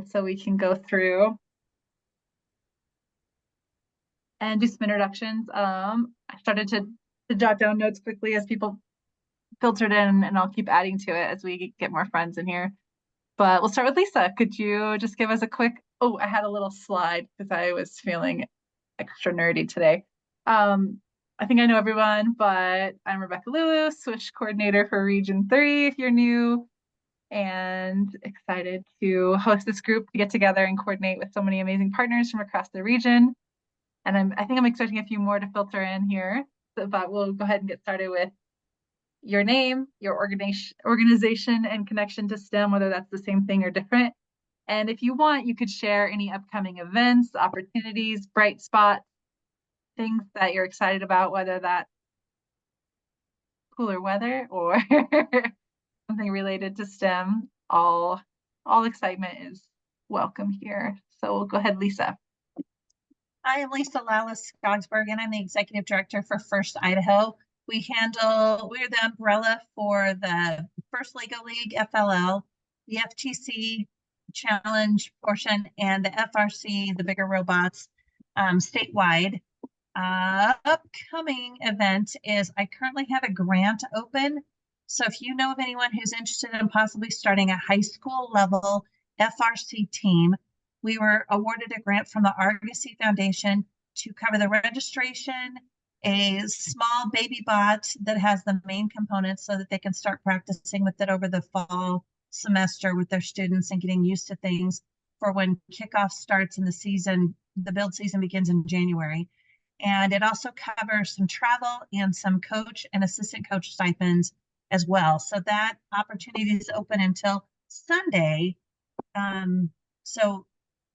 so we can go through and do some introductions. I started to jot down notes quickly as people filtered in, and I'll keep adding to it as we get more friends in here. But we'll start with Lisa. Could you just give us a quick, oh, I had a little slide because I was feeling extra nerdy today. I think I know everyone, but I'm Rebecca Lulu, SWISH coordinator for Region 3 if you're new, and excited to host this group to get together and coordinate with so many amazing partners from across the region. And I think I'm expecting a few more to filter in here, but we'll go ahead and get started with your name, your organization and connection to STEM, whether that's the same thing or different. And if you want, you could share any upcoming events, opportunities, bright spots, things that you're excited about, whether that's cooler weather or something related to STEM. All excitement is welcome here. So we'll go ahead, Lisa. Hi, I'm Lisa Lallis-Skogsberg, and I'm the Executive Director for First Idaho. We're the umbrella for the First Lego League, FLL, the FTC Challenge portion, and the FRC, the bigger robots, statewide. Upcoming event is I currently have a grant open. So if you know of anyone who's interested in possibly starting a high school level FRC team, we were awarded a grant from the Argosy Foundation to cover the registration, a small baby bot that has the main components so that they can start practicing with it over the fall semester with their students and getting used to things for when kickoff starts in the season. The build season begins in January. And it also covers some travel and some coach and assistant coach stipends as well. So that opportunity is open until Sunday. So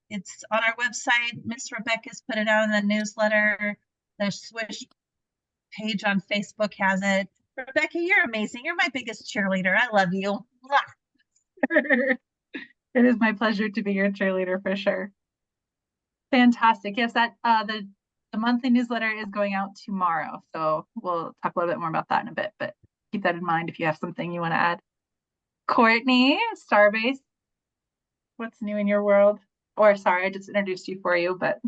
it's on our website. Miss Rebecca's put it out in the newsletter. The SWISH page on Facebook has it. Rebecca, you're amazing. You're my biggest cheerleader. I love you. It is my pleasure to be your cheerleader for sure. Fantastic. Yes, that the monthly newsletter is going out tomorrow. So we'll talk a little bit more about that in a bit, but keep that in mind if you have something you want to add. Courtney, Starbase, what's new in your world? Or sorry, I just introduced you for you, but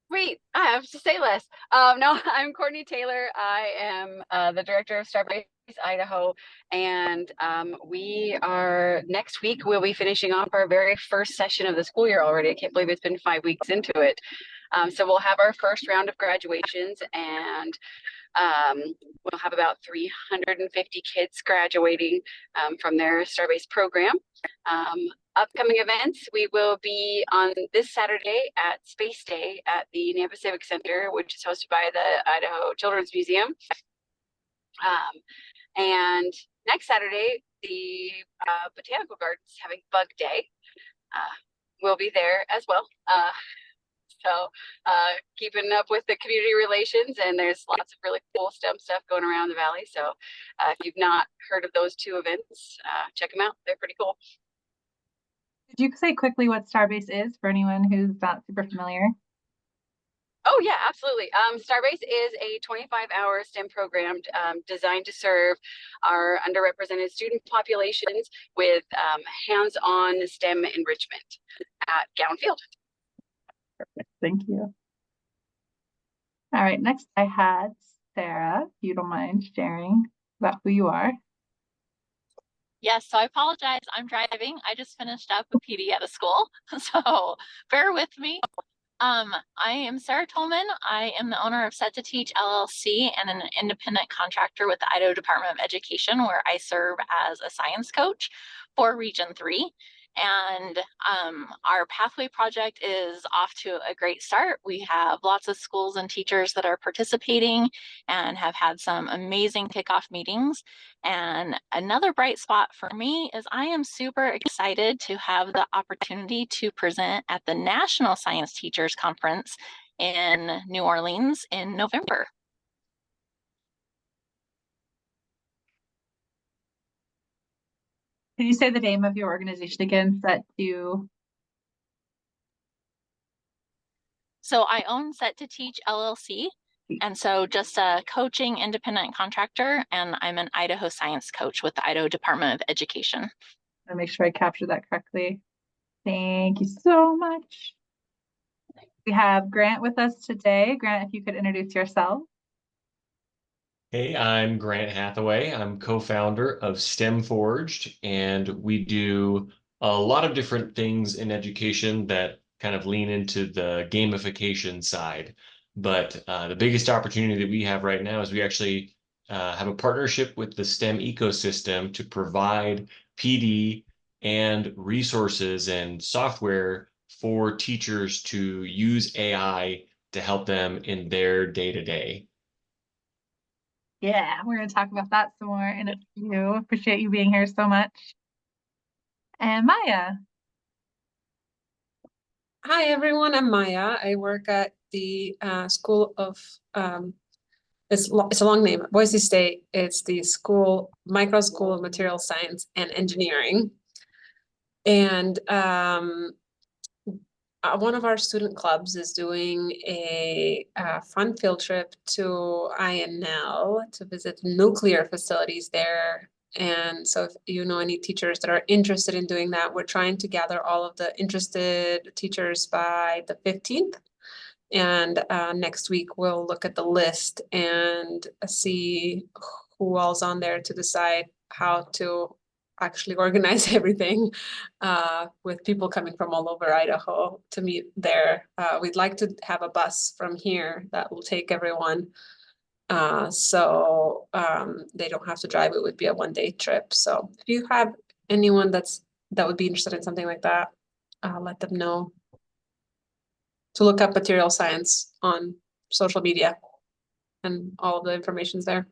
Wait, I have to say less. No, I'm Courtney Taylor. I am the director of Starbase Idaho, and next week we'll be finishing off our very first session of the school year already. I can't believe it's been 5 weeks into it. So we'll have our first round of graduations, and we'll have about 350 kids graduating from their Starbase program. Upcoming events, we will be on this Saturday at Space Day at the Nampa Civic Center, which is hosted by the Idaho Children's Museum. And next Saturday, the Botanical Gardens is having Bug Day. We'll be there as well. So keeping up with the community relations, and there's lots of really cool STEM stuff going around the valley. So if you've not heard of those two events, check them out. They're pretty cool. Could you say quickly what Starbase is for anyone who's not super familiar? Oh, yeah, absolutely. Starbase is a 25-hour STEM program designed to serve our underrepresented student populations with hands-on STEM enrichment at Gown Field. Perfect. Thank you. All right, next I had Sarah, if you don't mind sharing about who you are. Yes, so I apologize. I'm driving. I just finished up a PD at a school, so bear with me. I am Sarah Tolman. I am the owner of Set to Teach LLC and an independent contractor with the Idaho Department of Education, where I serve as a science coach for Region 3. And our pathway project is off to a great start. We have lots of schools and teachers that are participating and have had some amazing kickoff meetings. And another bright spot for me is I am super excited to have the opportunity to present at the National Science Teachers Conference in New Orleans in November. Can you say the name of your organization again? So I own Set to Teach LLC, and so just a coaching independent contractor, and I'm an Idaho science coach with the Idaho Department of Education. I'll make sure I capture that correctly. Thank you so much. We have Grant with us today. Grant, if you could introduce yourself. Hey, I'm Grant Hathaway. I'm co-founder of STEM Forged, and we do a lot of different things in education that kind of lean into the gamification side. But the biggest opportunity that we have right now is we actually have a partnership with the STEM ecosystem to provide PD and resources and software for teachers to use AI to help them in their day-to-day. Yeah, we're going to talk about that some more in a few. Appreciate you being here so much. And Maya. Hi everyone, I'm Maya. I work at the School of it's a long name, Boise State. It's the Micro School of Material Science and Engineering. And one of our student clubs is doing a fun field trip to INL to visit nuclear facilities there. And so if you know any teachers that are interested in doing that, we're trying to gather all of the interested teachers by the 15th. And next week we'll look at the list and see who all's on there to decide how to actually organize everything with people coming from all over Idaho to meet there. We'd like to have a bus from here that will take everyone. So they don't have to drive. It would be a one-day trip. So if you have anyone that would be interested in something like that, let them know to look up material science on social media, and all of the information's there.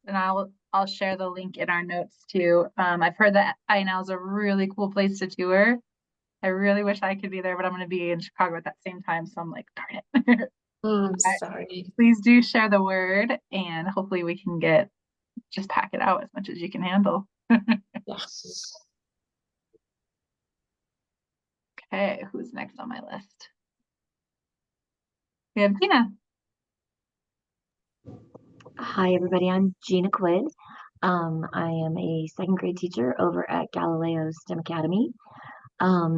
And I'll share the link in our notes too. I've heard that INL is a really cool place to tour. I really wish I could be there, but I'm going to be in Chicago at that same time, so I'm like, darn it. Oh, I'm sorry. Please do share the word, and hopefully we can just pack it out as much as you can handle. Yeah. Okay, who's next on my list? We have Tina. Hi, everybody. I'm Gina Quid. I am a second grade teacher over at Galileo STEM Academy. I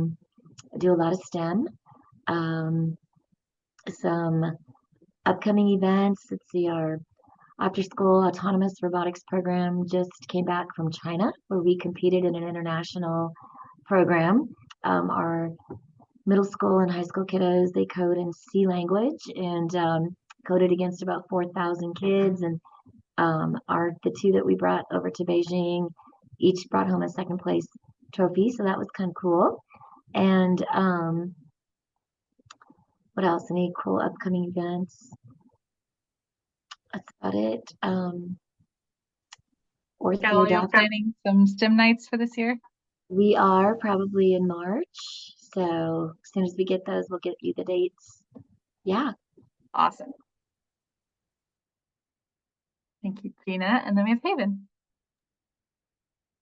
do a lot of STEM. Some upcoming events. Let's see, our after school autonomous robotics program just came back from China, where we competed in an international program. Our middle school and high school kiddos, they code in C language and coded against about 4,000 kids. And the two that we brought over to Beijing each brought home a second place trophy. So that was kind of cool. And what else? Any cool upcoming events? That's about it. Galileo planning some STEM nights for this year? We are probably in March. So as soon as we get those, we'll get you the dates. Yeah. Awesome. Thank you, Gina. And then we have Haven.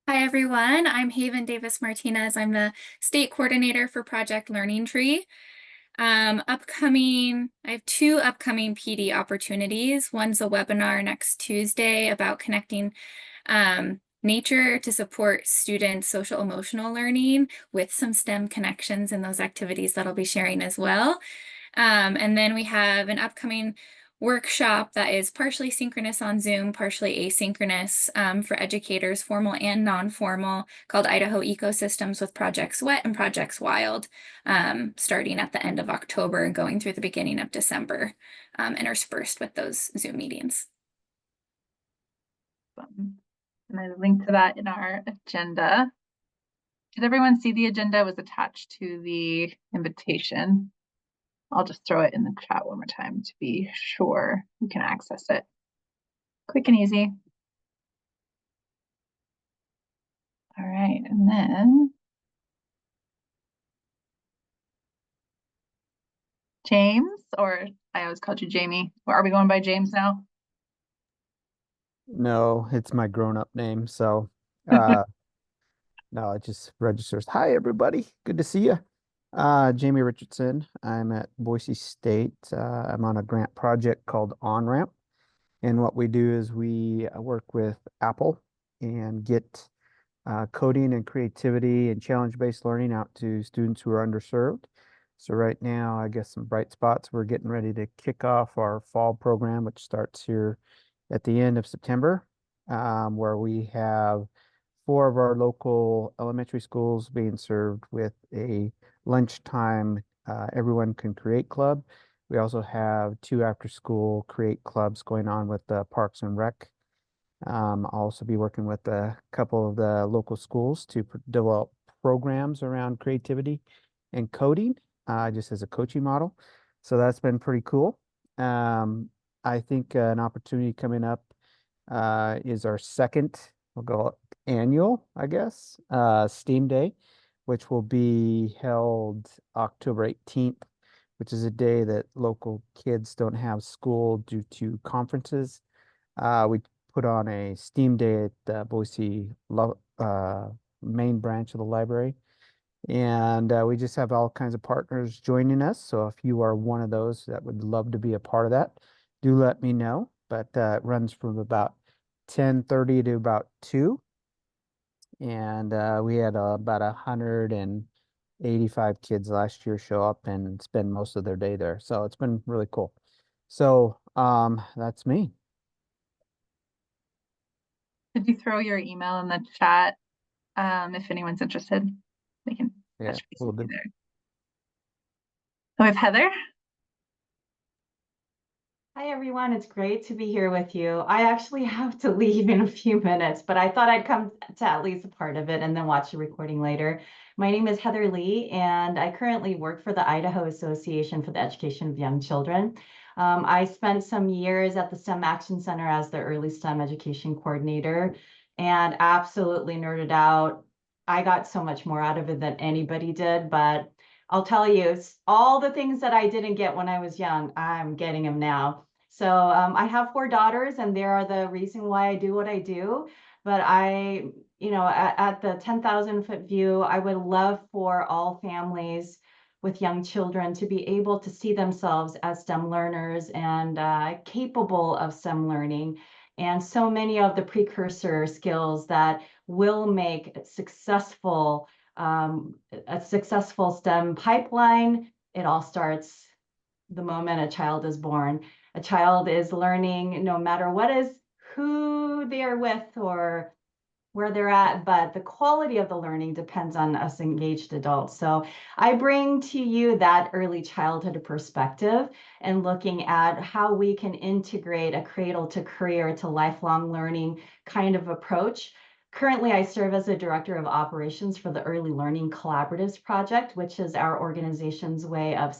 Hi, everyone. I'm Haven Davis Martinez. I'm the state coordinator for Project Learning Tree. I have two upcoming PD opportunities. One's a webinar next Tuesday about connecting nature to support students' social emotional learning with some STEM connections in those activities that I'll be sharing as well. And then we have an upcoming workshop that is partially synchronous on Zoom, partially asynchronous for educators, formal and non-formal, called Idaho Ecosystems with Projects Wet and Projects Wild, starting at the end of October and going through the beginning of December, interspersed with those Zoom meetings. And I linked to that in our agenda. Did everyone see the agenda? It was attached to the invitation. I'll just throw it in the chat one more time to be sure you can access it. Quick and easy. All right, and then James, or I always called you Jamie. Or are we going by James now? No, it's my grown-up name, so no, it just registers. Hi, everybody. Good to see you. Jamie Richardson. I'm at Boise State. I'm on a grant project called On-Ramp. And what we do is we work with Apple and get coding and creativity and challenge-based learning out to students who are underserved. So right now, I guess some bright spots. We're getting ready to kick off our fall program, which starts here at the end of September, where we have 4 of our local elementary schools being served with a lunchtime everyone can create club. We also have 2 after-school create clubs going on with the Parks and Rec. I'll also be working with a couple of the local schools to develop programs around creativity and coding, just as a coaching model. So that's been pretty cool. I think an opportunity coming up is our second, we'll go annual, I guess, STEAM Day, which will be held October 18th, which is a day that local kids don't have school due to conferences. We put on a STEAM Day at the Boise main branch of the library. And we just have all kinds of partners joining us. So if you are one of those that would love to be a part of that, do let me know. But it runs from about 10:30 to about 2. And we had about 185 kids last year show up and spend most of their day there. So it's been really cool. So that's me. Could you throw your email in the chat if anyone's interested? They can touch base with you there. So we have Heather. Hi, everyone. It's great to be here with you. I actually have to leave in a few minutes, but I thought I'd come to at least a part of it and then watch the recording later. My name is Heather Lee, and I currently work for the Idaho Association for the Education of Young Children. I spent some years at the STEM Action Center as the early STEM education coordinator and absolutely nerded out. I got so much more out of it than anybody did, but I'll tell you, all the things that I didn't get when I was young, I'm getting them now. So I have 4 daughters, and they are the reason why I do what I do. But at the 10,000-foot view, I would love for all families with young children to be able to see themselves as STEM learners and capable of STEM learning. And so many of the precursor skills that will make a successful STEM pipeline. It all starts the moment a child is born. A child is learning no matter who they are with or where they're at, but the quality of the learning depends on us engaged adults. So I bring to you that early childhood perspective and looking at how we can integrate a cradle to career to lifelong learning kind of approach. Currently, I serve as a director of operations for the Early Learning Collaboratives Project, which is our organization's way of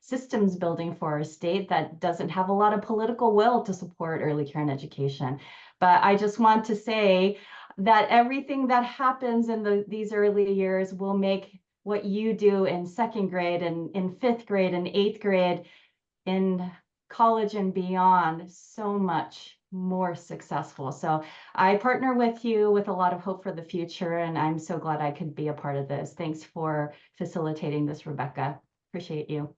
systems building for our state that doesn't have a lot of political will to support early care and education. But I just want to say that everything that happens in these early years will make what you do in 2nd grade and in 5th grade and 8th grade in college and beyond so much more successful. So I partner with you with a lot of hope for the future, and I'm so glad I could be a part of this. Thanks for facilitating this, Rebecca. Appreciate you.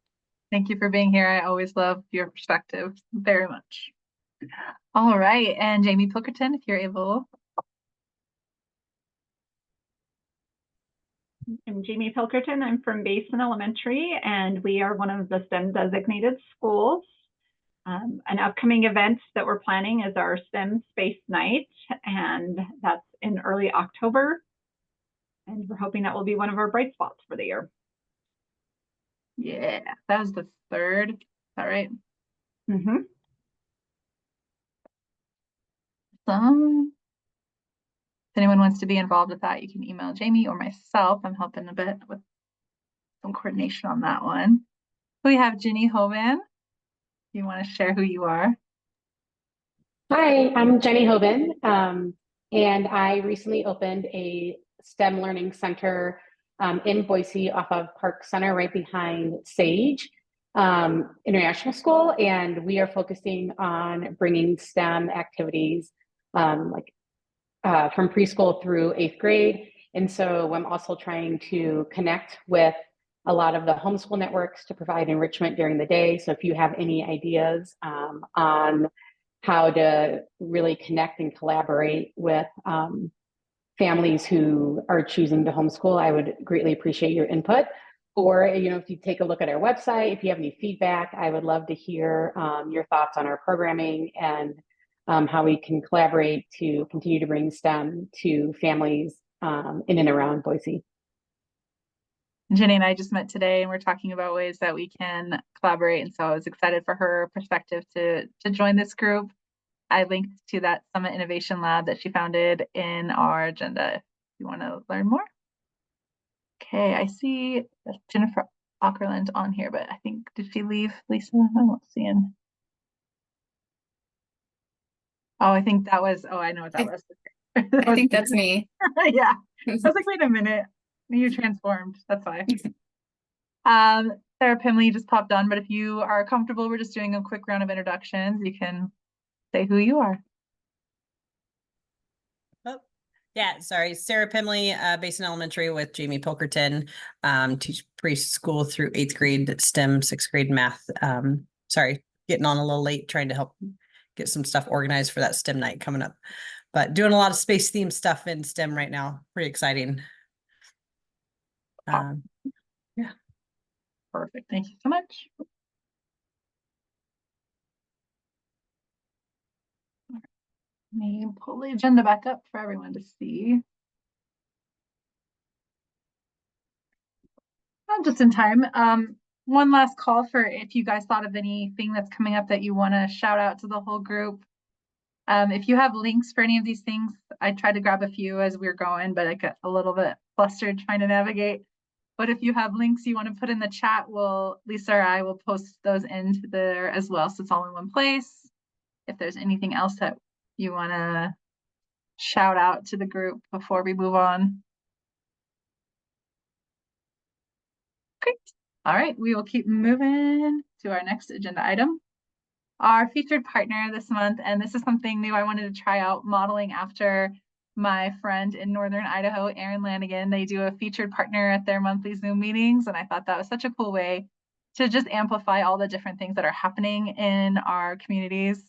Thank you for being here. I always love your perspective very much. All right, and Jamie Pilkerton, if you're able. I'm Jamie Pilkerton. I'm from Basin Elementary, and we are one of the STEM designated schools. An upcoming event that we're planning is our STEM Space Night, and that's in early October. And we're hoping that will be one of our bright spots for the year. Yeah, that was the 3rd. Is that right? Mm-hmm. If anyone wants to be involved with that, you can email Jamie or myself. I'm helping a bit with some coordination on that one. We have Ginny Hoban. You want to share who you are? Hi, I'm Jenny Hoban, and I recently opened a STEM Learning Center in Boise off of Park Center right behind Sage International School, and we are focusing on bringing STEM activities from preschool through 8th grade. And so I'm also trying to connect with a lot of the homeschool networks to provide enrichment during the day. So if you have any ideas on how to really connect and collaborate with families who are choosing to homeschool, I would greatly appreciate your input. Or, if you take a look at our website, if you have any feedback, I would love to hear your thoughts on our programming and how we can collaborate to continue to bring STEM to families in and around Boise. Jenny and I just met today and we're talking about ways that we can collaborate. And so I was excited for her perspective to join this group. I linked to that Summit Innovation Lab that she founded in our agenda if you want to learn more. Okay, I see Jennifer Ackerland on here, but I think, did she leave, Lisa? I don't see him. Oh, I think that was, oh, I know what that was. I think that's me. Yeah, I was like, wait a minute, you transformed, that's why. Sarah Pimley just popped on, but if you are comfortable, we're just doing a quick round of introductions. You can say who you are. Oh, yeah, sorry. Sarah Pimley, Basin Elementary with Jamie Pilkerton, teach preschool through 8th grade STEM, 6th grade math. Sorry, getting on a little late, trying to help get some stuff organized for that STEM night coming up. But doing a lot of space themed stuff in STEM right now. Pretty exciting. Yeah. Perfect. Thank you so much. Let me pull the agenda back up for everyone to see. I'm just in time. One last call for if you guys thought of anything that's coming up that you want to shout out to the whole group. If you have links for any of these things, I tried to grab a few as we were going, but I got a little bit flustered trying to navigate. But if you have links you want to put in the chat, Lisa or I will post those into there as well, so it's all in one place. If there's anything else that you want to shout out to the group before we move on. Great. All right, we will keep moving to our next agenda item. Our featured partner this month, and this is something new I wanted to try out, modeling after my friend in Northern Idaho, Erin Lanigan. They do a featured partner at their monthly Zoom meetings, and I thought that was such a cool way to just amplify all the different things that are happening in our communities.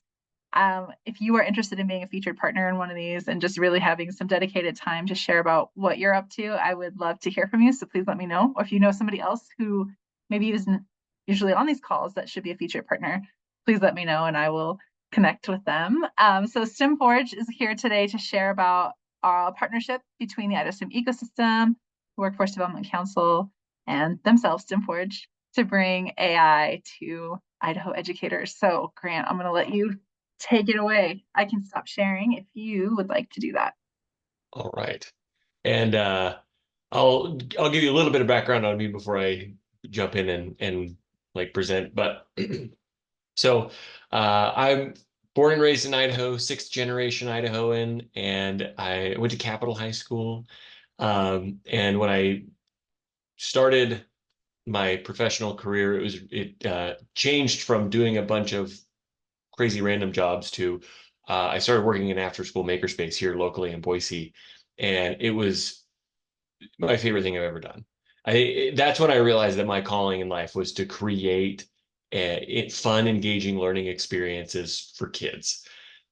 If you are interested in being a featured partner in one of these and just really having some dedicated time to share about what you're up to, I would love to hear from you. So please let me know. Or if you know somebody else who maybe isn't usually on these calls that should be a featured partner, please let me know and I will connect with them. So STEMforge is here today to share about our partnership between the Idaho STEM ecosystem, Workforce Development Council, and themselves, STEMforge, to bring AI to Idaho educators. So Grant, I'm going to let you take it away. I can stop sharing if you would like to do that. All right. And I'll give you a little bit of background on me before I jump in and like present. But so I'm born and raised in Idaho, 6th generation Idahoan, and I went to Capitol High School. And when I started my professional career, it changed from doing a bunch of crazy random jobs to I started working in after school makerspace here locally in Boise, and it was my favorite thing I've ever done. That's when I realized that my calling in life was to create fun, engaging learning experiences for kids.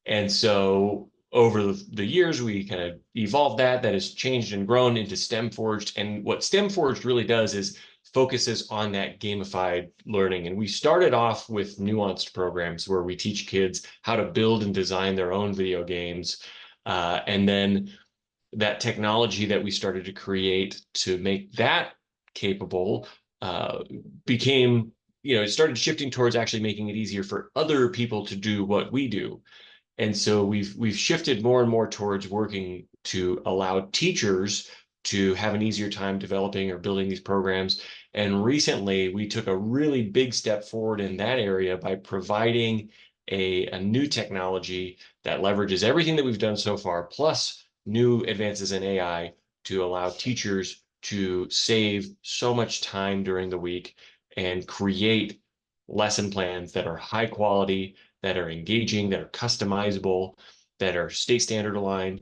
And so over the years, we kind of evolved that has changed and grown into STEMforged. And what STEMforged really does is focuses on that gamified learning. And we started off with nuanced programs where we teach kids how to build and design their own video games. And then that technology that we started to create to make that capable became, it started shifting towards actually making it easier for other people to do what we do. And so we've shifted more and more towards working to allow teachers to have an easier time developing or building these programs. And recently, we took a really big step forward in that area by providing a new technology that leverages everything that we've done so far, plus new advances in AI to allow teachers to save so much time during the week and create lesson plans that are high quality, that are engaging, that are customizable, that are state standard aligned,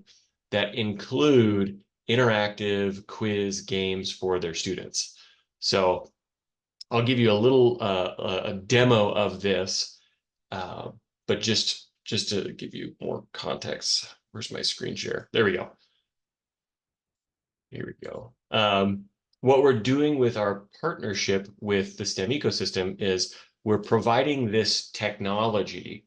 that include interactive quiz games for their students. So I'll give you a little a demo of this, but just to give you more context. Where's my screen share? There we go. Here we go. What we're doing with our partnership with the STEM ecosystem is we're providing this technology,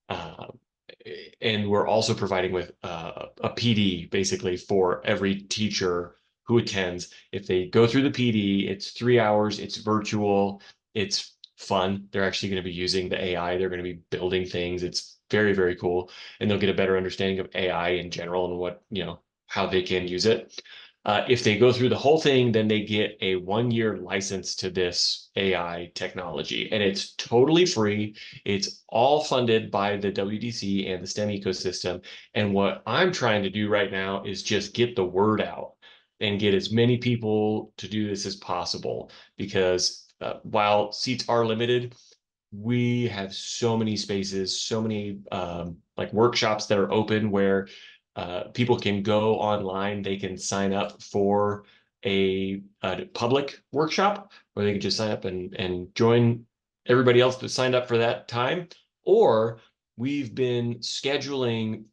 and we're also providing with a PD basically for every teacher who attends. If they go through the PD, it's 3 hours, it's virtual, it's fun. They're actually going to be using the AI. They're going to be building things. It's very, very cool. And they'll get a better understanding of AI in general and what, how they can use it. If they go through the whole thing, then they get a 1-year license to this AI technology, and it's totally free. It's all funded by the WDC and the STEM ecosystem. And what I'm trying to do right now is just get the word out and get as many people to do this as possible, because while seats are limited, we have so many spaces, so many like workshops that are open where people can go online. They can sign up for a public workshop, where they can just sign up and join everybody else that signed up for that time. Or we've been scheduling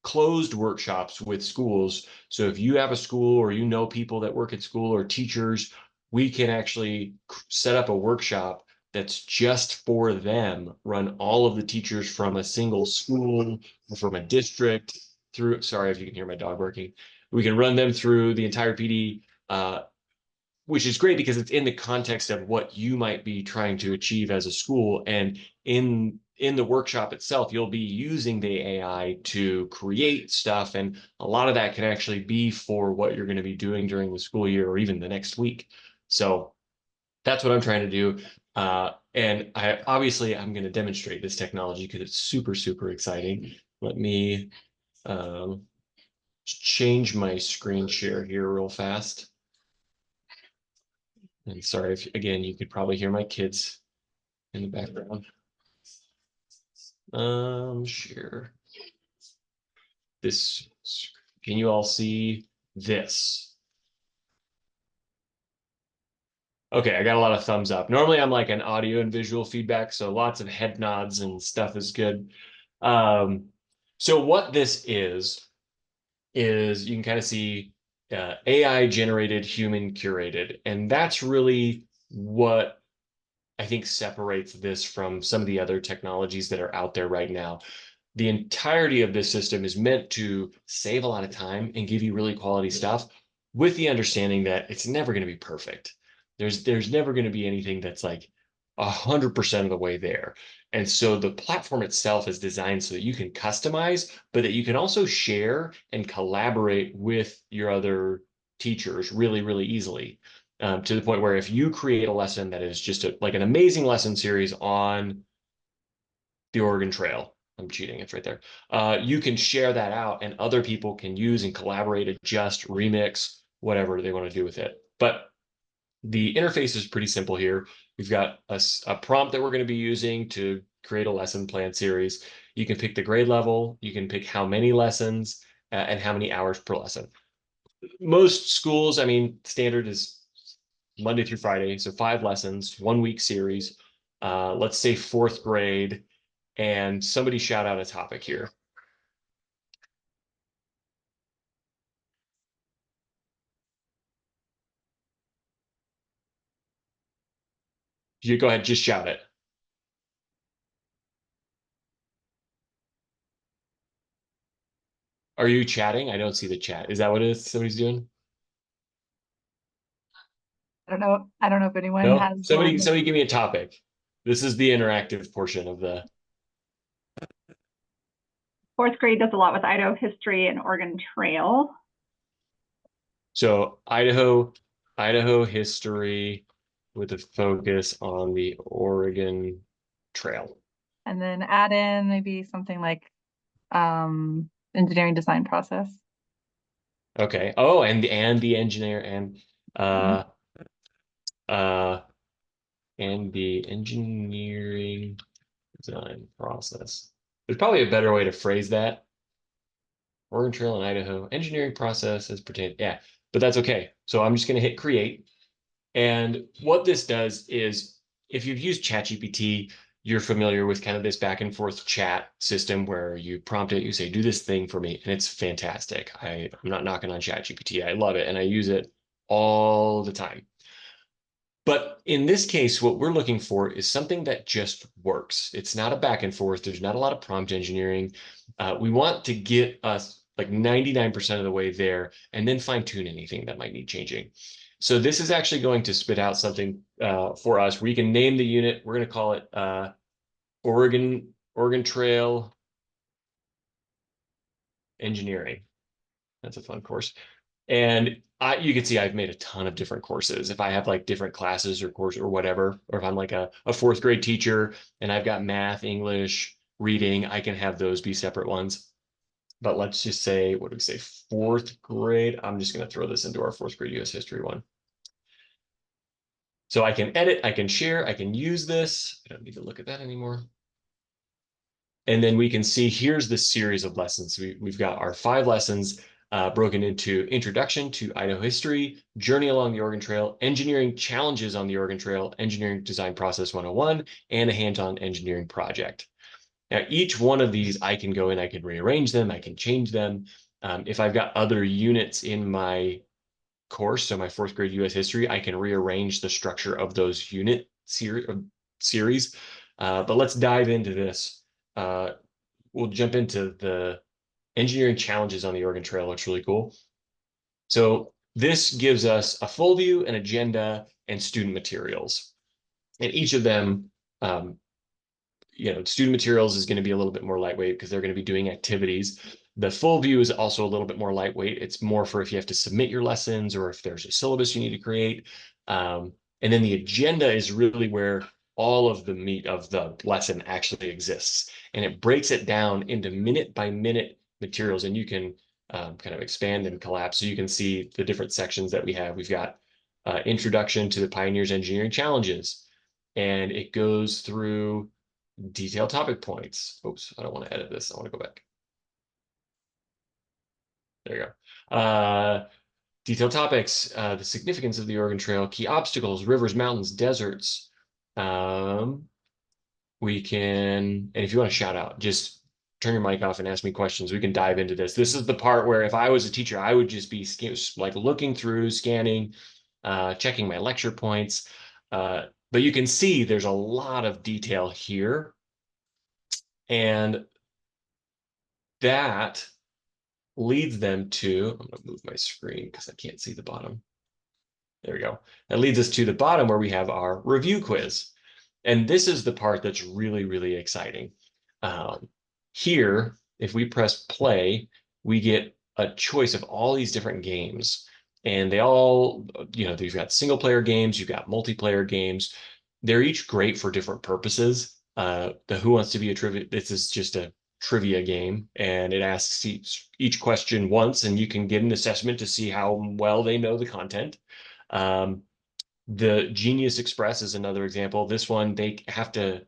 closed workshops with schools. So if you have a school or people that work at school or teachers, we can actually set up a workshop that's just for them, run all of the teachers from a single school or from a district through. Sorry if you can hear my dog barking. We can run them through the entire PD, which is great because it's in the context of what you might be trying to achieve as a school. And in the workshop itself, you'll be using the AI to create stuff. And a lot of that can actually be for what you're going to be doing during the school year or even the next week. So that's what I'm trying to do. And I'm going to demonstrate this technology because it's super, super exciting. Let me change my screen share here real fast. And sorry if, again, you could probably hear my kids in the background. Share this. Can you all see this? Okay, I got a lot of thumbs up. Normally I'm like an audio and visual feedback, so lots of head nods and stuff is good. So what this is you can kind of see AI generated, human curated, and that's really what I think separates this from some of the other technologies that are out there right now. The entirety of this system is meant to save a lot of time and give you really quality stuff, with the understanding that it's never going to be perfect. There's never going to be anything that's like 100% of the way there. And so the platform itself is designed so that you can customize, but that you can also share and collaborate with your other teachers really, really easily. To the point where if you create a lesson that is just like an amazing lesson series on the Oregon Trail, I'm cheating, it's right there. You can share that out and other people can use and collaborate, adjust, remix, whatever they want to do with it. But the interface is pretty simple here. We've got a prompt that we're going to be using to create a lesson plan series. You can pick the grade level, you can pick how many lessons and how many hours per lesson. Most schools, I mean, standard is Monday through Friday, so 5 lessons, 1-week series. Let's say 4th grade, and somebody shout out a topic here. You go ahead, just shout it. Are you chatting? I don't see the chat. Is that what it is somebody's doing? I don't know. I don't know if anyone No? has Somebody give me a topic. This is the interactive portion of the. 4th grade does a lot with Idaho history and Oregon Trail. So Idaho history with a focus on the Oregon Trail. And then add in maybe something like engineering design process. Okay. Oh, and the engineer and the engineering design process. There's probably a better way to phrase that. Oregon Trail in Idaho, engineering process as pertains. Yeah, but that's okay. So I'm just going to hit create. And what this does is, if you've used ChatGPT, you're familiar with kind of this back and forth chat system where you prompt it, you say, do this thing for me, and it's fantastic. I'm not knocking on ChatGPT. I love it, and I use it all the time. But in this case, what we're looking for is something that just works. It's not a back and forth. There's not a lot of prompt engineering. We want to get us like 99% of the way there and then fine tune anything that might need changing. So this is actually going to spit out something for us where you can name the unit. We're going to call it Oregon Trail Engineering. That's a fun course. And you can see I've made a ton of different courses. If I have like different classes or course or whatever, or if I'm like a fourth grade teacher and I've got math, English, reading, I can have those be separate ones. But let's just say, what do we say, fourth grade? I'm just going to throw this into our fourth grade US history one. So I can edit, I can share, I can use this. I don't need to look at that anymore. And then we can see here's the series of lessons. We've got our 5 lessons broken into Introduction to Idaho History, Journey Along the Oregon Trail, Engineering Challenges on the Oregon Trail, Engineering Design Process 101, and a hands-on engineering project. Now, each one of these, I can go in, I can rearrange them, I can change them. If I've got other units in my course, so my 4th grade US history, I can rearrange the structure of those unit series. But let's dive into this. We'll jump into the engineering challenges on the Oregon Trail. Looks really cool. So this gives us a full view, an agenda, and student materials. And each of them, student materials is going to be a little bit more lightweight because they're going to be doing activities. The full view is also a little bit more lightweight. It's more for if you have to submit your lessons or if there's a syllabus you need to create. And then the agenda is really where all of the meat of the lesson actually exists. And it breaks it down into minute by minute materials. And you can kind of expand and collapse. So you can see the different sections that we have. We've got Introduction to the Pioneers Engineering Challenges. And it goes through detailed topic points. Oops, I don't want to edit this. I want to go back. There you go. Detailed topics, the significance of the Oregon Trail, key obstacles, rivers, mountains, deserts. We can, and if you want to shout out, just turn your mic off and ask me questions. We can dive into this. This is the part where if I was a teacher, I would just be like looking through, scanning, checking my lecture points. But you can see there's a lot of detail here. And that leads them to, I'm going to move my screen because I can't see the bottom. There we go. That leads us to the bottom where we have our review quiz. And this is the part that's really, really exciting. Here, if we press play, we get a choice of all these different games. And they all, you've got single player games, you've got multiplayer games. They're each great for different purposes. The Who Wants to Be a Trivia, this is just a trivia game, and it asks each question once, and you can get an assessment to see how well they know the content. The Genius Express is another example. This one, they have to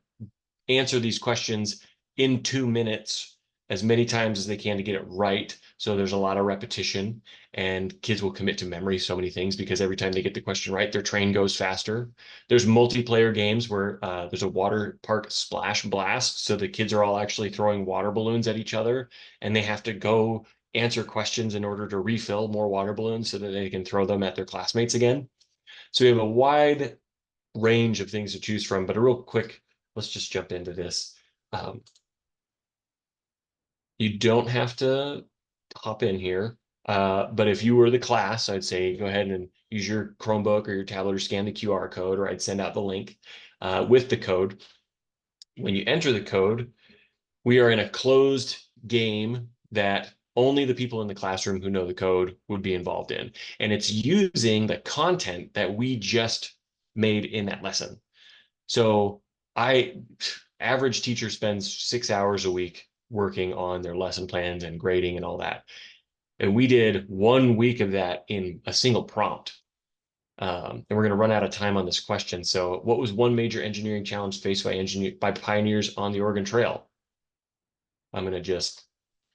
answer these questions in 2 minutes as many times as they can to get it right. So there's a lot of repetition, and kids will commit to memory so many things because every time they get the question right, their train goes faster. There's multiplayer games where there's a water park splash blast. So the kids are all actually throwing water balloons at each other, and they have to go answer questions in order to refill more water balloons so that they can throw them at their classmates again. So we have a wide range of things to choose from, but a real quick, let's just jump into this. You don't have to hop in here, but if you were the class, I'd say go ahead and use your Chromebook or your tablet or scan the QR code, or I'd send out the link with the code. When you enter the code, we are in a closed game that only the people in the classroom who know the code would be involved in. And it's using the content that we just made in that lesson. So average teacher spends 6 hours a week working on their lesson plans and grading and all that. And we did 1 week of that in a single prompt. And we're going to run out of time on this question. So what was one major engineering challenge faced by pioneers on the Oregon Trail? I'm going to just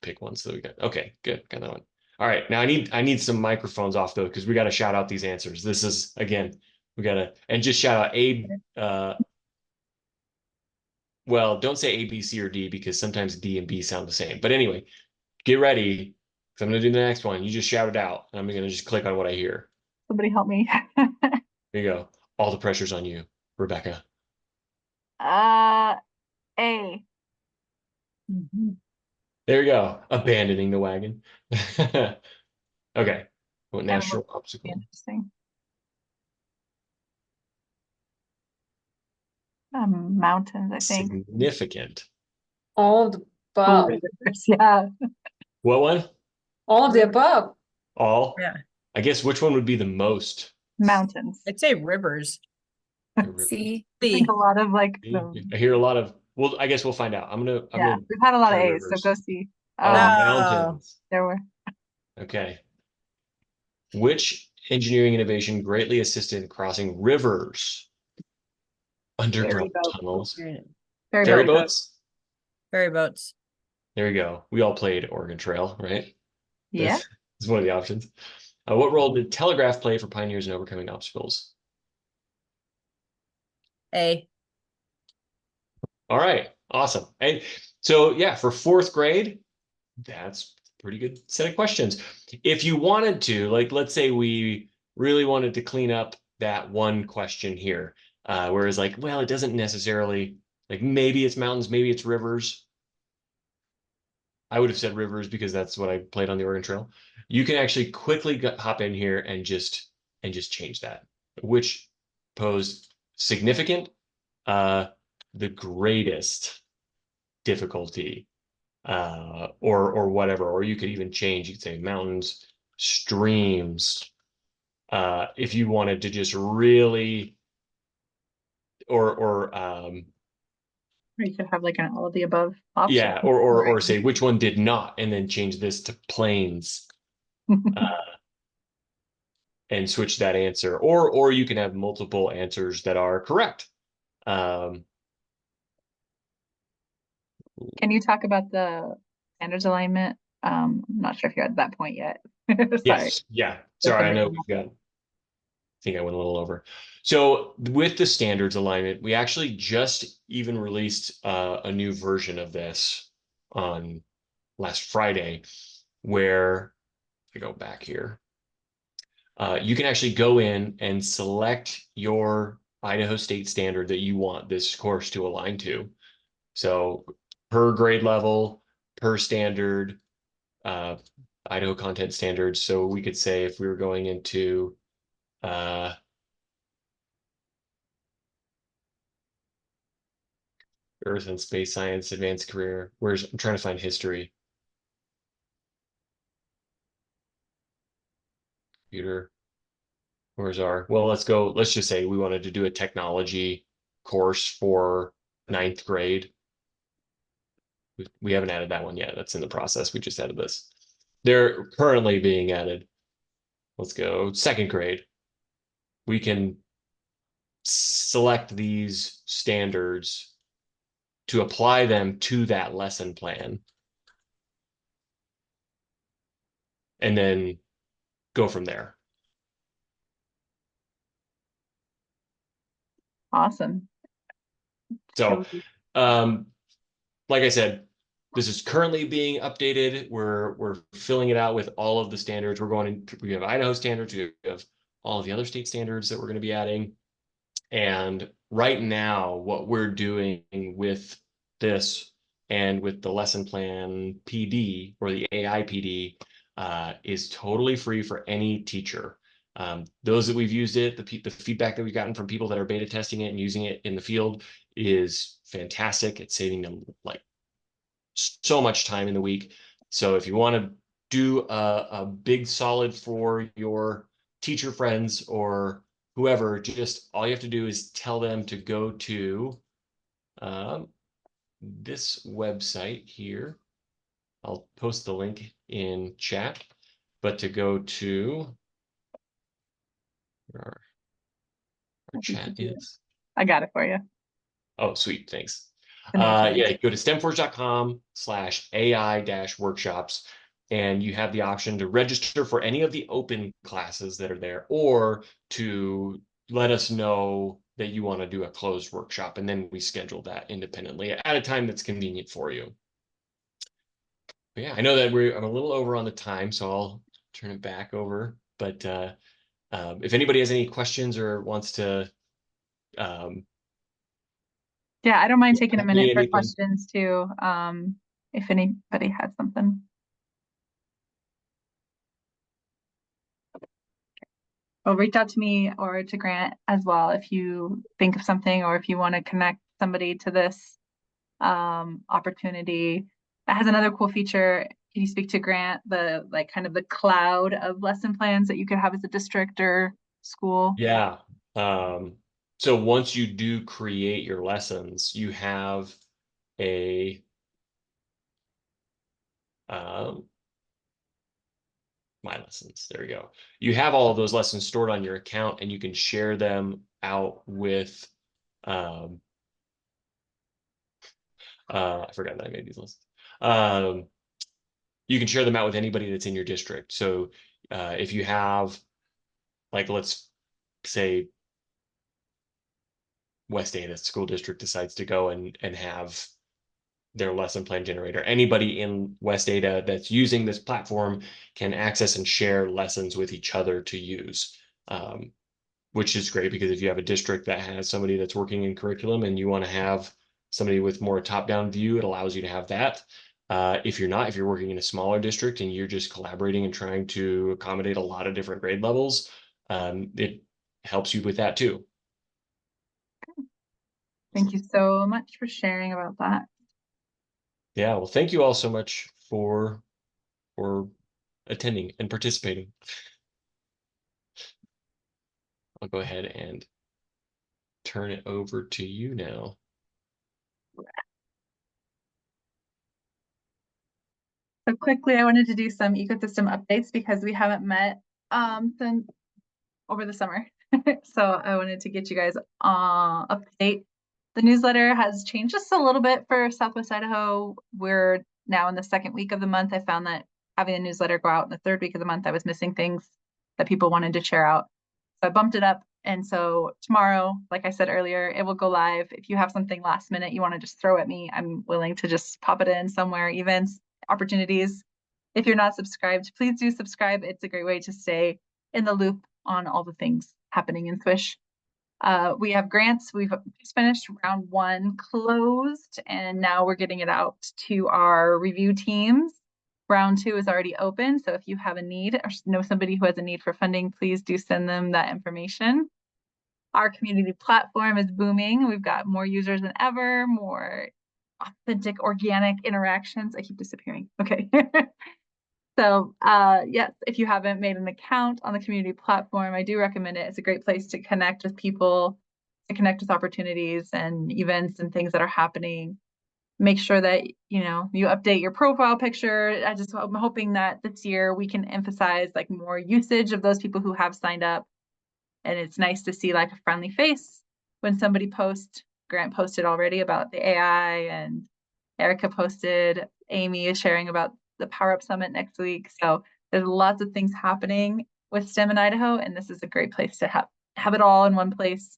pick one so we got, okay, good, got that one. All right, now I need some microphones off though, because we got to shout out these answers. This is, again, we got to, and just shout out Abe, well, don't say A, B, C, or D because sometimes D and B sound the same. But anyway, get ready. 'Cause I'm going to do the next one. You just shout it out. And I'm going to just click on what I hear. Somebody help me. Here you go. All the pressure's on you, Rebecca. A. There you go. Abandoning the wagon. Okay. What natural obstacle? Interesting. Mountains, I think. Significant. All of the above. Yeah. What one? All of the above. All? Yeah. I guess which one would be the most? Mountains. I'd say rivers. See, I think a lot of like I hear a lot of, well, I guess we'll find out. I'm gonna we've had a lot of try A's, so rivers. go see. Oh, mountains. There were. Okay. Which engineering innovation greatly assisted in crossing rivers? Underground tunnels. Ferry boats? Ferry boats. There we go. We all played Oregon Trail, right? Yeah. That's one of the options. What role did telegraph play for pioneers in overcoming obstacles? A. All right. Awesome. And so, yeah, for fourth grade, that's a pretty good set of questions. If you wanted to, like, let's say we really wanted to clean up that one question here, whereas like, well, it doesn't necessarily, like maybe it's mountains, maybe it's rivers. I would have said rivers because that's what I played on the Oregon Trail. You can actually quickly hop in here and just change that. Which posed significant, the greatest difficulty, or whatever. Or you could even change. You could say mountains, streams. If you wanted to just really, or you could have like an all of the above option. yeah, or say which one did not, and then change this to plains, and switch that answer. Or you can have multiple answers that are correct. Can you talk about the standards alignment? I'm not sure if you're at that point yet. Sorry. Yes. Yeah. Sorry, I know we've got. I think I went a little over. So with the standards alignment, we actually just even released a new version of this on last Friday, where if I go back here, you can actually go in and select your Idaho State standard that you want this course to align to. So per grade level, per standard, Idaho content standards. So we could say if we were going into Earth and Space Science, advanced career. I'm trying to find history. Computer. Where's well, let's just say we wanted to do a technology course for 9th grade. We haven't added that one yet. That's in the process. We just added this. They're currently being added. Let's go 2nd grade. We can select these standards to apply them to that lesson plan. And then go from there. Awesome. So, like I said, this is currently being updated. We're filling it out with all of the standards. We have Idaho standards. We have all of the other state standards that we're going to be adding. And right now, what we're doing with this and with the lesson plan PD or the AI PD is totally free for any teacher. Those that we've used it, the feedback that we've gotten from people that are beta testing it and using it in the field is fantastic. It's saving them like so much time in the week. So if you want to do a big solid for your teacher friends or whoever, just all you have to do is tell them to go to this website here. I'll post the link in chat, but to go to where our chat is. I got it for you. Oh, sweet. Thanks. Yeah, go to stemforge.com/AI-workshops, and you have the option to register for any of the open classes that are there, or to let us know that you want to do a closed workshop, and then we schedule that independently at a time that's convenient for you. But yeah, I know that I'm a little over on the time, so I'll turn it back over. But if anybody has any questions or wants to, yeah, I don't mind taking a ask me minute for anything. questions too, if anybody has something. Well, reach out to me or to Grant as well if you think of something, or if you want to connect somebody to this opportunity. That has another cool feature. Can you speak to Grant, the like kind of the cloud of lesson plans that you could have as a district or school? Yeah. So once you do create your lessons, you have a my lessons. There we go. You have all of those lessons stored on your account, and you can share them out with I forgot that I made these lists. You can share them out with anybody that's in your district. So if you have, like, let's say West Ada School District decides to go and have their lesson plan generator. Anybody in West Ada that's using this platform can access and share lessons with each other to use, which is great because if you have a district that has somebody that's working in curriculum and you want to have somebody with more top-down view, it allows you to have that. If you're working in a smaller district and you're just collaborating and trying to accommodate a lot of different grade levels, it helps you with that too. Thank you so much for sharing about that. Yeah, well, thank you all so much for attending and participating. I'll go ahead and turn it over to you now. So quickly, I wanted to do some ecosystem updates because we haven't met since over the summer. So I wanted to get you guys up to date. The newsletter has changed just a little bit for Southwest Idaho. We're now in the second week of the month. I found that having a newsletter go out in the third week of the month, I was missing things that people wanted to share out. So I bumped it up. And so tomorrow, like I said earlier, it will go live. If you have something last minute you want to just throw at me, I'm willing to just pop it in somewhere, events, opportunities. If you're not subscribed, please do subscribe. It's a great way to stay in the loop on all the things happening in SWISH. We have grants. We've just finished round 1 closed, and now we're getting it out to our review teams. Round 2 is already open, so if you have a need or know somebody who has a need for funding, please do send them that information. Our community platform is booming. We've got more users than ever, more authentic, organic interactions. I keep disappearing. Okay. So yes, if you haven't made an account on the community platform, I do recommend it. It's a great place to connect with people, to connect with opportunities and events and things that are happening. Make sure that, you know, you update your profile picture. I'm hoping that this year we can emphasize like more usage of those people who have signed up. And it's nice to see like a friendly face when somebody posts. Grant posted already about the AI, and Erica posted, Amy is sharing about the Power Up Summit next week. So there's lots of things happening with STEM in Idaho, and this is a great place to have it all in one place.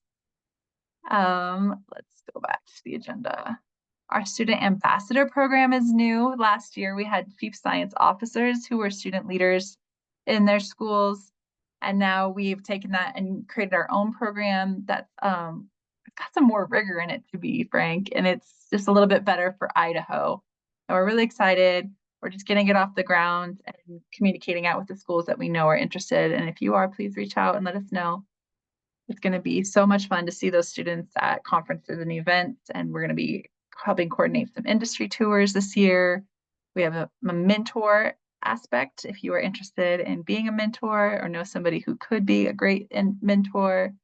Let's go back to the agenda. Our student ambassador program is new. Last year we had chief science officers who were student leaders in their schools, and now we've taken that and created our own program that's got some more rigor in it, to be frank, and it's just a little bit better for Idaho. And we're really excited. We're just getting it off the ground and communicating out with the schools that we know are interested. And if you are, please reach out and let us know. It's going to be so much fun to see those students at conferences and events, and we're going to be helping coordinate some industry tours this year. We have a mentor aspect. If you are interested in being a mentor or know somebody who could be a great mentor,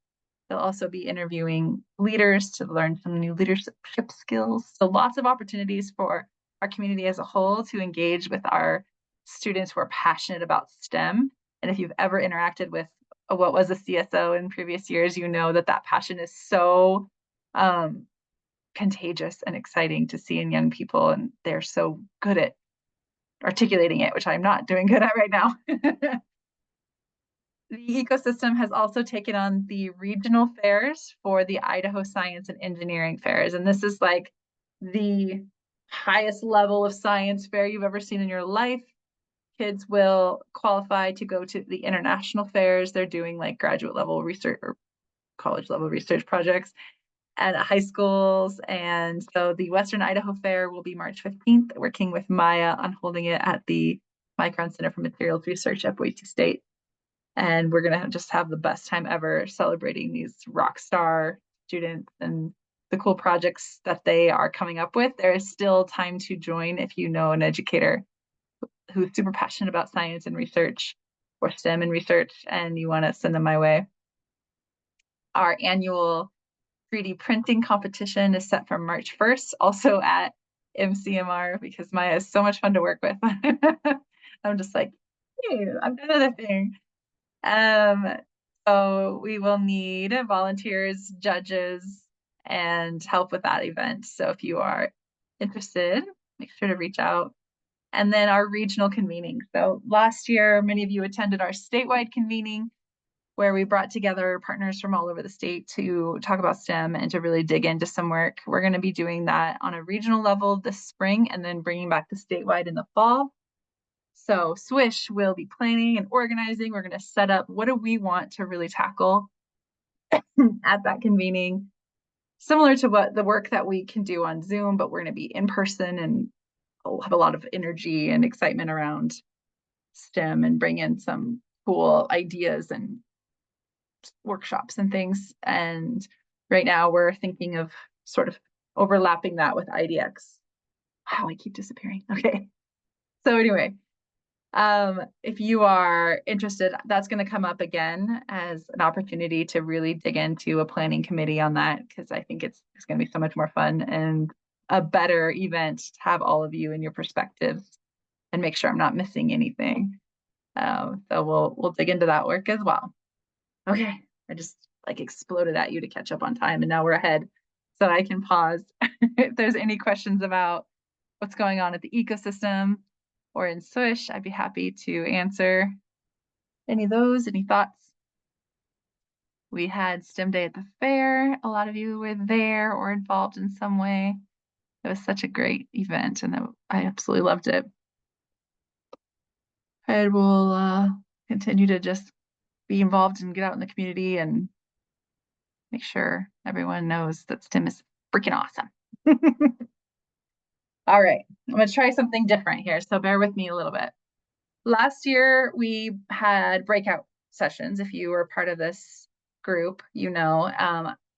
they'll also be interviewing leaders to learn some new leadership skills. So lots of opportunities for our community as a whole to engage with our students who are passionate about STEM. And if you've ever interacted with what was a CSO in previous years, you know that that passion is so contagious and exciting to see in young people, and they're so good at articulating it, which I'm not doing good at right now. The ecosystem has also taken on the regional fairs for the Idaho Science and Engineering Fairs. And this is like the highest level of science fair you've ever seen in your life. Kids will qualify to go to the international fairs. They're doing like graduate level research or college level research projects at high schools. And so the Western Idaho Fair will be March 15th, working with Maya on holding it at the Micron Center for Materials Research at Boise State. And we're going to just have the best time ever celebrating these rock star students and the cool projects that they are coming up with. There is still time to join if you know an educator who's super passionate about science and research or STEM and research, and you want to send them my way. Our annual 3D printing competition is set for March 1st, also at MCMR, because Maya is so much fun to work with. I'm just like, hey, I've done another thing. So we will need volunteers, judges, and help with that event. So if you are interested, make sure to reach out. And then our regional convening. So last year, many of you attended our statewide convening, where we brought together partners from all over the state to talk about STEM and to really dig into some work. We're going to be doing that on a regional level this spring and then bringing back the statewide in the fall. So SWISH will be planning and organizing. We're going to set up what do we want to really tackle at that convening, similar to what the work that we can do on Zoom, but we're going to be in person and we'll have a lot of energy and excitement around STEM and bring in some cool ideas and workshops and things. And right now we're thinking of sort of overlapping that with IDX. Wow, I keep disappearing. Okay. So anyway, if you are interested, that's going to come up again as an opportunity to really dig into a planning committee on that, because I think it's going to be so much more fun and a better event to have all of you and your perspectives and make sure I'm not missing anything. So we'll dig into that work as well. Okay, I just like exploded at you to catch up on time, and now we're ahead. So I can pause if there's any questions about what's going on at the ecosystem or in SWISH. I'd be happy to answer any of those. Any thoughts? We had STEM Day at the fair. A lot of you were there or involved in some way. It was such a great event, and I absolutely loved it. And we'll continue to just be involved and get out in the community and make sure everyone knows that STEM is freaking awesome. All right, I'm going to try something different here, so bear with me a little bit. Last year, we had breakout sessions. If you were part of this group, you know,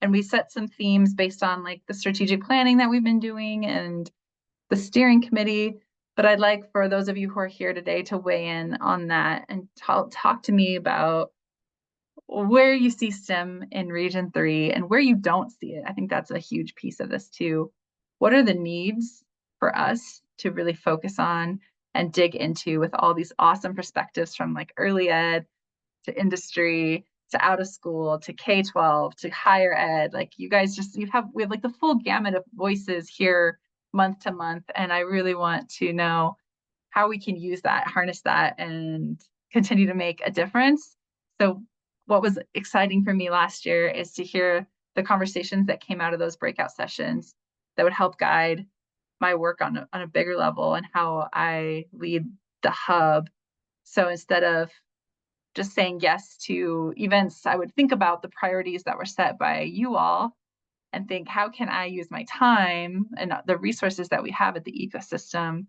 and we set some themes based on like the strategic planning that we've been doing and the steering committee. But I'd like for those of you who are here today to weigh in on that and talk to me about where you see STEM in Region 3 and where you don't see it. I think that's a huge piece of this too. What are the needs for us to really focus on and dig into with all these awesome perspectives from like early ed to industry to out of school to K-12 to higher ed? Like you guys we have like the full gamut of voices here month to month, and I really want to know how we can use that, harness that, and continue to make a difference. So what was exciting for me last year is to hear the conversations that came out of those breakout sessions that would help guide my work on a bigger level and how I lead the hub. So instead of just saying yes to events, I would think about the priorities that were set by you all and think, how can I use my time and the resources that we have at the ecosystem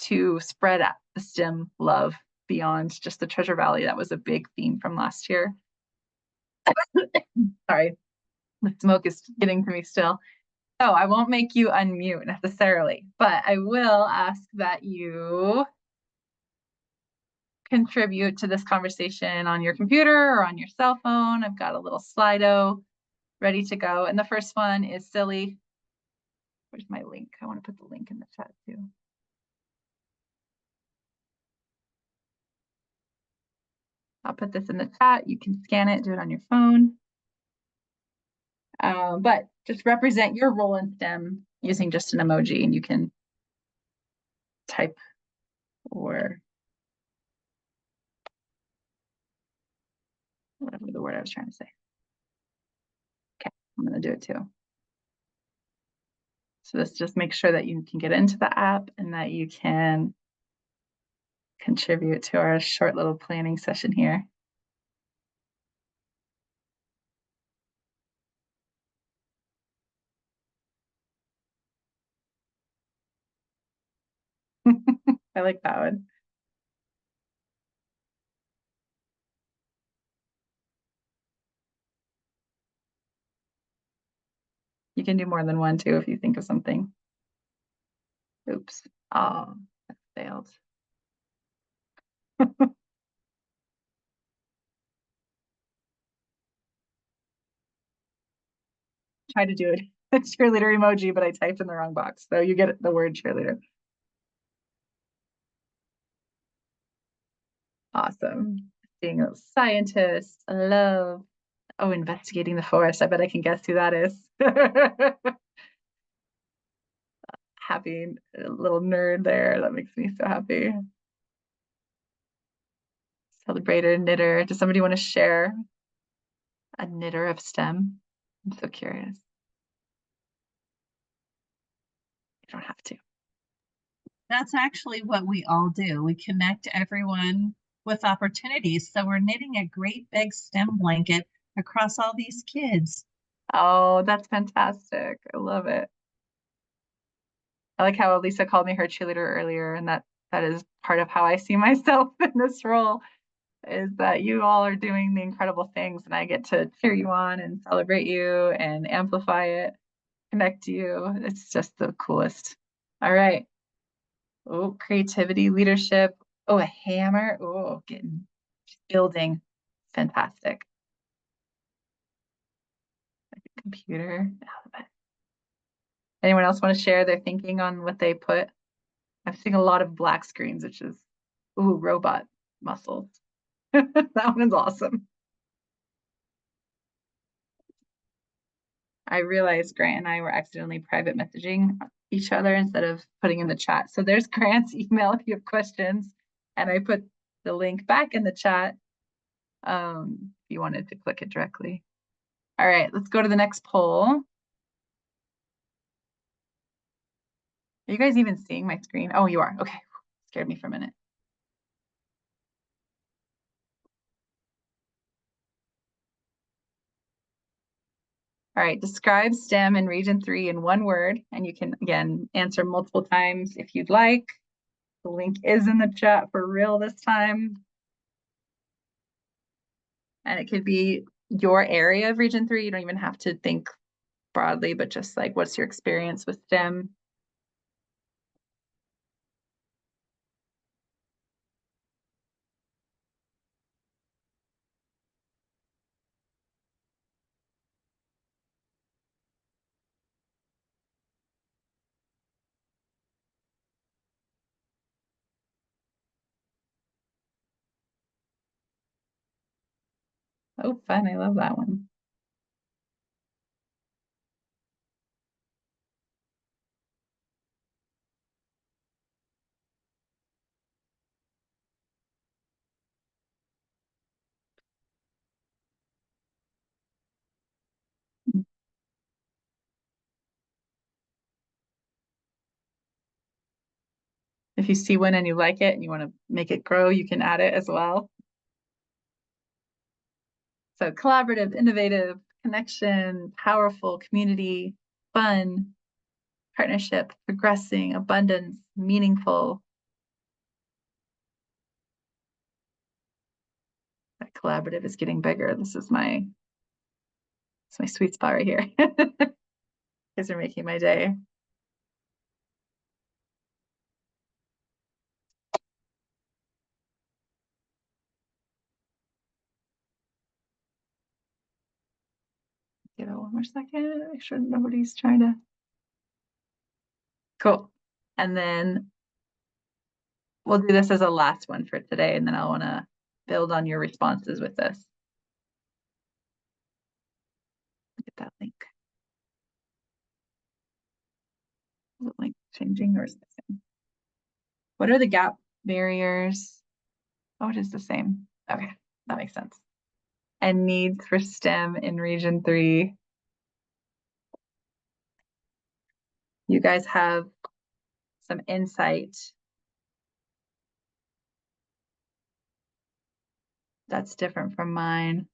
to spread out the STEM love beyond just the Treasure Valley? That was a big theme from last year. Sorry, the smoke is getting to me still. So I won't make you unmute necessarily, but I will ask that you contribute to this conversation on your computer or on your cell phone. I've got a little Slido ready to go. And the first one is silly. Where's my link? I want to put the link in the chat too. I'll put this in the chat. You can scan it, do it on your phone. But just represent your role in STEM using just an emoji, and you can type or the word I was trying to say. Okay, I'm gonna do it too. So this just makes sure that you can get into the app and that you can contribute to our short little planning session here. I like that one. You can do more than one too if you think of something. Oops. Oh, that failed. Try to do it. A cheerleader emoji, but I typed in the wrong box. So you get the word cheerleader. Awesome. Being a scientist, I love. Oh, investigating the forest. I bet I can guess who that is. Happy little nerd there. That makes me so happy. Celebrator, knitter. Does somebody want to share a knitter of STEM? I'm so curious. You don't have to. That's actually what we all do. We connect everyone with opportunities. So we're knitting a great big STEM blanket across all these kids. Oh, that's fantastic. I love it. I like how Lisa called me her cheerleader earlier, and that is part of how I see myself in this role, is that you all are doing the incredible things and I get to cheer you on and celebrate you and amplify it, connect you. It's just the coolest. All right. Oh, creativity, leadership. Oh, a hammer. Oh, getting building. Fantastic. Computer. Alphabet. Anyone else want to share their thinking on what they put? I've seen a lot of black screens, which is, ooh, robot muscles. That one's awesome. I realized Grant and I were accidentally private messaging each other instead of putting in the chat. So there's Grant's email if you have questions. And I put the link back in the chat if you wanted to click it directly. All right, let's go to the next poll. Are you guys even seeing my screen? Oh, you are. Okay, scared me for a minute. All right, describe STEM in Region 3 in one word, and you can, again, answer multiple times if you'd like. The link is in the chat for real this time. And it could be your area of Region 3. You don't even have to think broadly, but just like, what's your experience with STEM? Oh, fun. I love that one. If you see one and you like it and you want to make it grow, you can add it as well. So collaborative, innovative, connection, powerful, community, fun, partnership, progressing, abundance, meaningful. That collaborative is getting bigger. This is my sweet spot right here. Guys are making my day. Give it one more second. Make sure nobody's trying to. Cool. And then we'll do this as a last one for today, and then I want to build on your responses with this. Get that link. Is it link changing or is it the same? What are the gap barriers? Oh, it is the same. Okay, that makes sense. and needs for STEM in Region 3. You guys have some insight that's different from mine.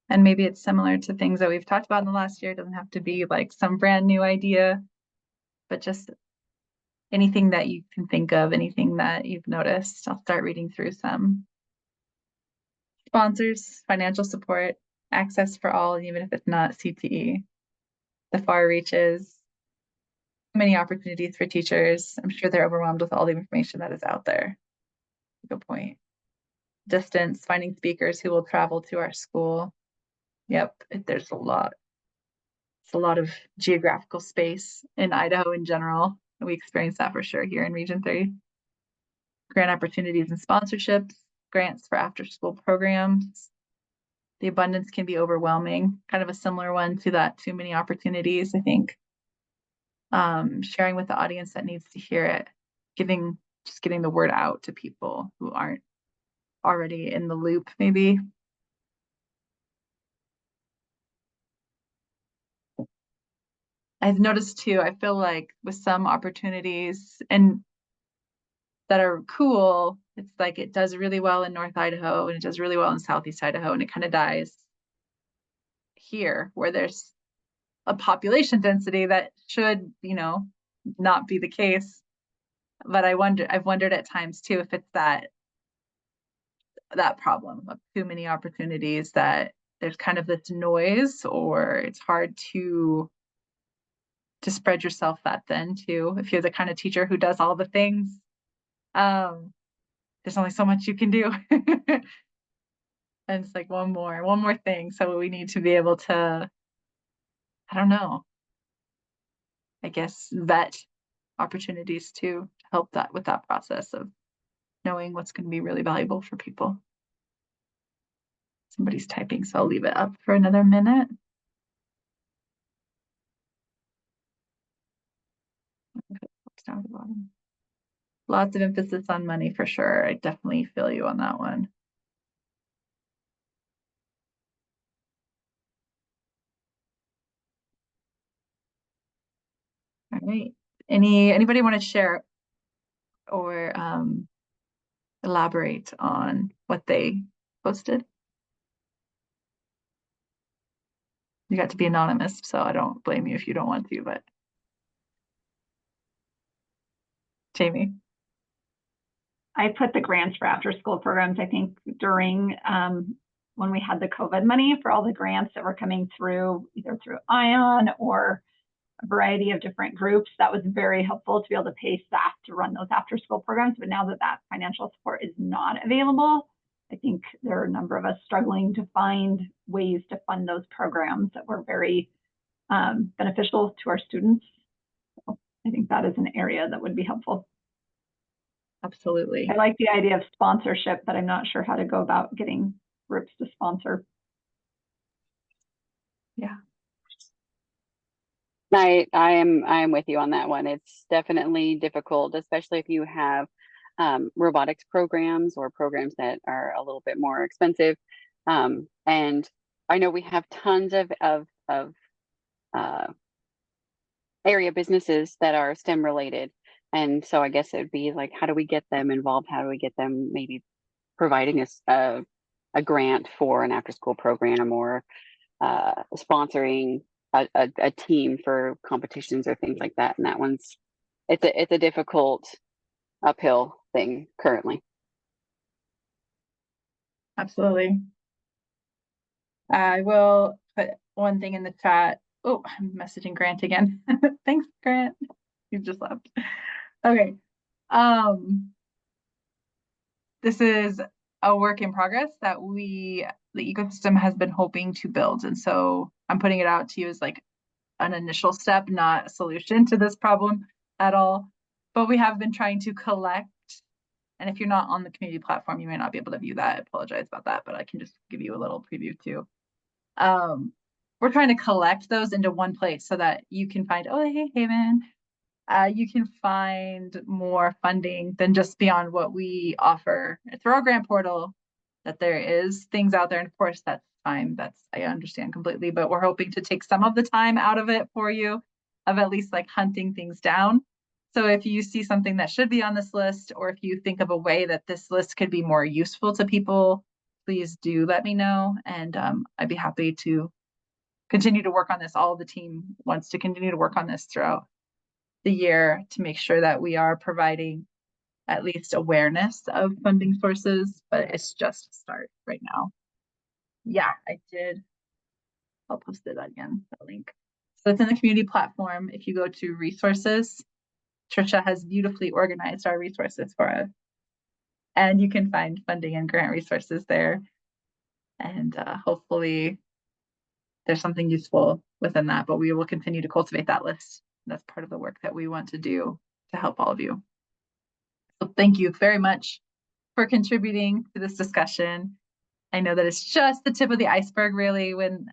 And maybe it's similar to things that we've talked about in the last year. It doesn't have to be like some brand new idea, but just anything that you can think of, anything that you've noticed. I'll start reading through some. Sponsors, financial support, access for all, even if it's not CTE. The far reaches, many opportunities for teachers. I'm sure they're overwhelmed with all the information that is out there. Good point. Distance, finding speakers who will travel to our school. Yep, there's a lot. It's a lot of geographical space in Idaho in general. We experience that for sure here in Region 3. Grant opportunities and sponsorships, grants for after-school programs. The abundance can be overwhelming, kind of a similar one to that too many opportunities, I think. Sharing with the audience that needs to hear it, just getting the word out to people who aren't already in the loop, maybe. I've noticed too, I feel like with some opportunities and that are cool, it's like it does really well in North Idaho and it does really well in Southeast Idaho, and it kind of dies here where there's a population density that should, not be the case. But I've wondered at times too if it's that problem of too many opportunities, that there's kind of this noise, or it's hard to spread yourself that thin too. If you're the kind of teacher who does all the things, there's only so much you can do. And it's like one more thing. So we need to be able to, I don't know, I guess vet opportunities to help that with that process of knowing what's going to be really valuable for people. Somebody's typing, so I'll leave it up for another minute. Down at the bottom. Lots of emphasis on money for sure. I definitely feel you on that one. All right. Anybody want to share or elaborate on what they posted? You got to be anonymous, so I don't blame you if you don't want to, but Jamie. I put the grants for after school programs, I think during when we had the COVID money for all the grants that were coming through, either through ION or a variety of different groups. That was very helpful to be able to pay staff to run those after school programs. But now that that financial support is not available, I think there are a number of us struggling to find ways to fund those programs that were very beneficial to our students. So I think that is an area that would be helpful. Absolutely. I like the idea of sponsorship, but I'm not sure how to go about getting groups to sponsor. Yeah. I am with you on that one. It's definitely difficult, especially if you have robotics programs or programs that are a little bit more expensive. And I know we have tons of area businesses that are STEM related. And so I guess it would be like, how do we get them involved? How do we get them maybe providing us a grant for an after school program, or sponsoring a team for competitions or things like that? And that one's, it's a difficult uphill thing currently. Absolutely. I will put one thing in the chat. Oh, I'm messaging Grant again. Thanks, Grant. You just left. Okay. This is a work in progress that the ecosystem has been hoping to build. And so I'm putting it out to you as like an initial step, not a solution to this problem at all. But we have been trying to collect, and if you're not on the community platform, you may not be able to view that. I apologize about that, but I can just give you a little preview too. We're trying to collect those into one place so that you can find, oh, hey, Haven, you can find more funding than just beyond what we offer through our grant portal, that there is things out there. And of course, that's time. I understand completely, but we're hoping to take some of the time out of it for you, of at least like hunting things down. So if you see something that should be on this list, or if you think of a way that this list could be more useful to people, please do let me know. And I'd be happy to continue to work on this. All of the team wants to continue to work on this throughout the year to make sure that we are providing at least awareness of funding sources, but it's just a start right now. Yeah, I did. I'll post it again, the link. So it's in the community platform. If you go to resources, Trisha has beautifully organized our resources for us. And you can find funding and grant resources there. And hopefully there's something useful within that, but we will continue to cultivate that list. That's part of the work that we want to do to help all of you. So thank you very much for contributing to this discussion. I know that it's just the tip of the iceberg, really, when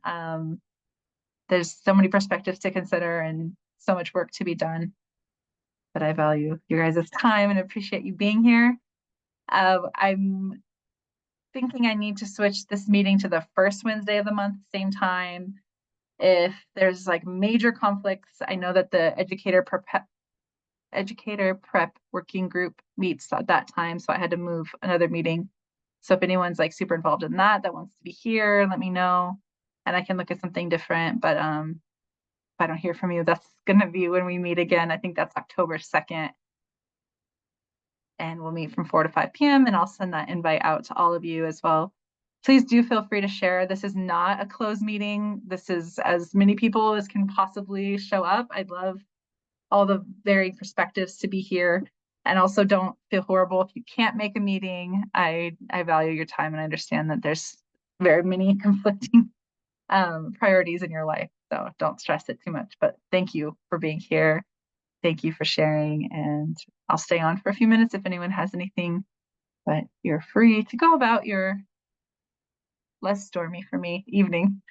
there's so many perspectives to consider and so much work to be done. But I value your guys' time and appreciate you being here. I'm thinking I need to switch this meeting to the first Wednesday of the month, same time. If there's like major conflicts, I know that the educator prep working group meets at that time, so I had to move another meeting. So if anyone's like super involved in that wants to be here, let me know, and I can look at something different. But if I don't hear from you, that's gonna be when we meet again. I think that's October 2nd, and we'll meet from 4 to 5 p.m. and I'll send that invite out to all of you as well. Please do feel free to share. This is not a closed meeting. This is as many people as can possibly show up. I'd love all the varying perspectives to be here. And also don't feel horrible if you can't make a meeting. I value your time and I understand that there's very many conflicting priorities in your life. So don't stress it too much, but thank you for being here. Thank you for sharing, and I'll stay on for a few minutes if anyone has anything, but you're free to go about your less stormy for me evening.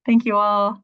Thank you all.